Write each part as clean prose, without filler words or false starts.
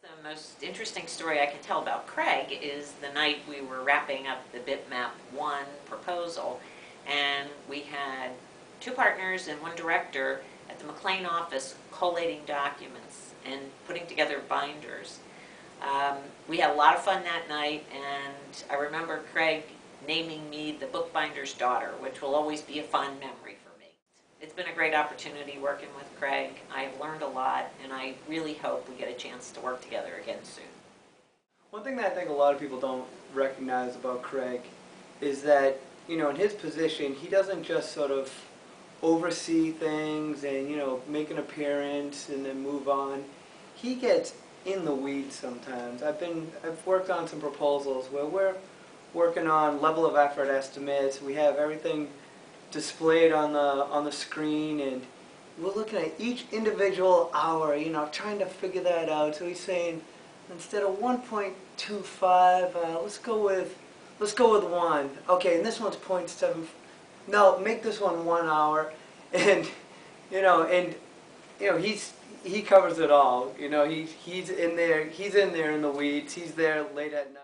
The most interesting story I can tell about Craig is the night we were wrapping up the Bitmap 1 proposal, and we had two partners and one director at the McLean office collating documents and putting together binders. We had a lot of fun that night, and I remember Craig naming me the bookbinder's daughter, which will always be a fond memory for me. It's been a great opportunity working with Craig. I have learned a lot, and I really hope we get a chance to work together again soon. One thing that I think a lot of people don't recognize about Craig is that, in his position, he doesn't just sort of oversee things and, make an appearance and then move on. He gets in the weeds sometimes. I've worked on some proposals where we're working on level of effort estimates. We have everything displayed on the screen, and we're looking at each individual hour, trying to figure that out. So he's saying, instead of 1.25, let's go with 1. Okay, and this one's 0.7. No, make this one 1 hour, and he covers it all. He's in there in the weeds. He's there late at night.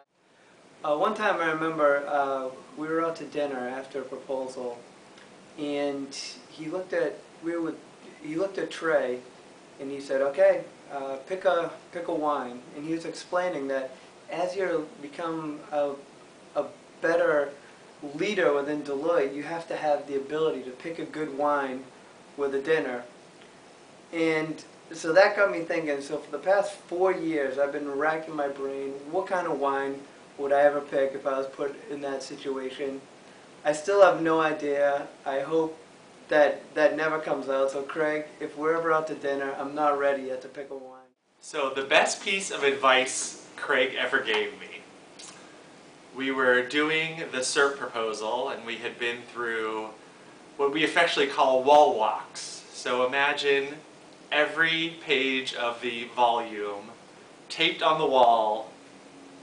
One time I remember we were out to dinner after a proposal, and he looked at Trey, and he said, "Okay, pick a wine." And he was explaining that as you become a better leader within Deloitte, you have to have the ability to pick a good wine with a dinner. And so that got me thinking. So for the past 4 years, I've been racking my brain, what kind of wine would I ever pick if I was put in that situation? I still have no idea. I hope that never comes out. So Craig, if we're ever out to dinner, I'm not ready yet to pick a wine. So the best piece of advice Craig ever gave me. We were doing the SERP proposal, and we had been through what we affectionately call wall walks. So imagine every page of the volume taped on the wall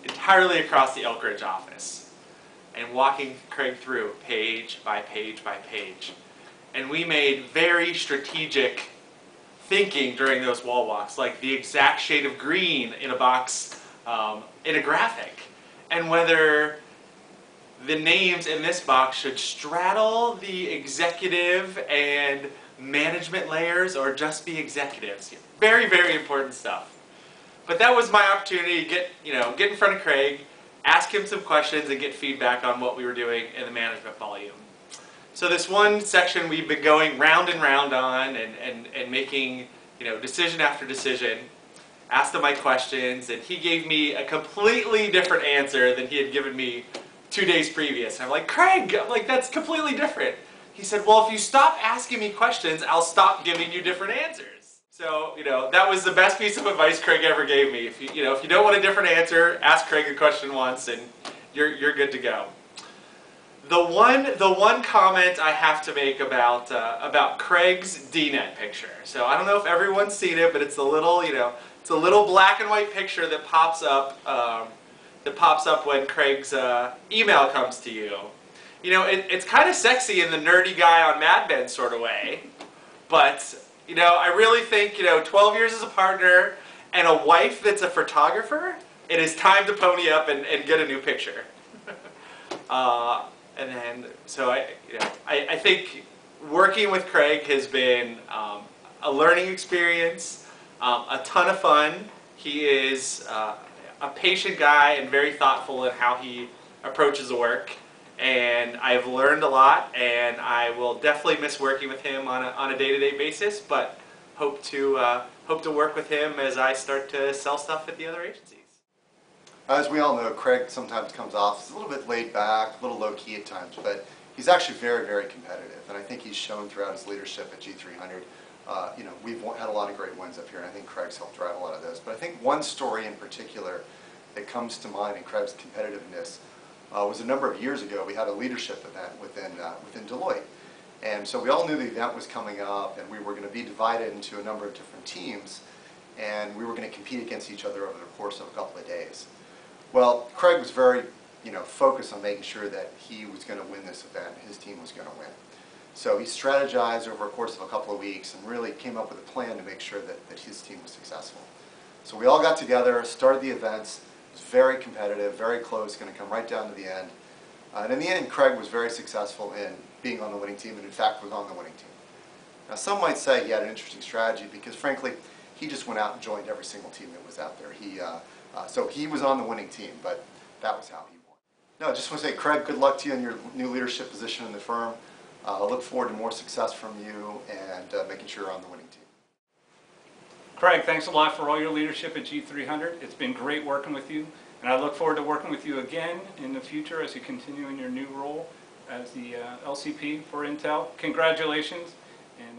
entirely across the Elk Ridge office, and walking Craig through page by page by page. And we made very strategic thinking during those wall walks, like the exact shade of green in a box in a graphic, and whether the names in this box should straddle the executive and management layers or just be executives. Very, very important stuff. But that was my opportunity to get in front of Craig, ask him some questions, and get feedback on what we were doing in the management volume. So this one section we've been going round and round on and making decision after decision. Asked him my questions, and he gave me a completely different answer than he had given me 2 days previous. And I'm like, Craig, that's completely different. He said, well, if you stop asking me questions, I'll stop giving you different answers. So, that was the best piece of advice Craig ever gave me. If you don't want a different answer, ask Craig a question once, and you're good to go. The one comment I have to make about Craig's DNet picture. So I don't know if everyone's seen it, but it's a little it's a little black and white picture that pops up when Craig's email comes to you. It's kind of sexy in the nerdy guy on Mad Men sort of way, but I really think 12 years as a partner and a wife that's a photographer, it is time to pony up and get a new picture. And then, so I think working with Craig has been a learning experience, a ton of fun. He is a patient guy and very thoughtful in how he approaches the work. And I've learned a lot, and I will definitely miss working with him on a day-to-day basis, but hope to work with him as I start to sell stuff at the other agencies. As we all know, Craig sometimes comes off a little bit laid back, a little low-key at times, but he's actually very, very competitive, and I think he's shown throughout his leadership at G300. We've had a lot of great wins up here, and I think Craig's helped drive a lot of those. But I think one story in particular that comes to mind in Craig's competitiveness was a number of years ago. We had a leadership event within Deloitte, and so we all knew the event was coming up, and we were going to be divided into a number of different teams, and we were going to compete against each other over the course of a couple of days. Well, Craig was very, focused on making sure that he was going to win this event, his team was going to win. So he strategized over a course of a couple of weeks and really came up with a plan to make sure that his team was successful. So we all got together, started the events. It was very competitive, very close, going to come right down to the end. And in the end, Craig was very successful in being on the winning team, and in fact was on the winning team. Now some might say he had an interesting strategy because frankly, he just went out and joined every single team that was out there. So he was on the winning team, but that was how he won. No, I just want to say, Craig, good luck to you in your new leadership position in the firm. I look forward to more success from you and making sure you're on the winning team. Craig, thanks a lot for all your leadership at G300. It's been great working with you, and I look forward to working with you again in the future as you continue in your new role as the LCP for Intel. Congratulations, and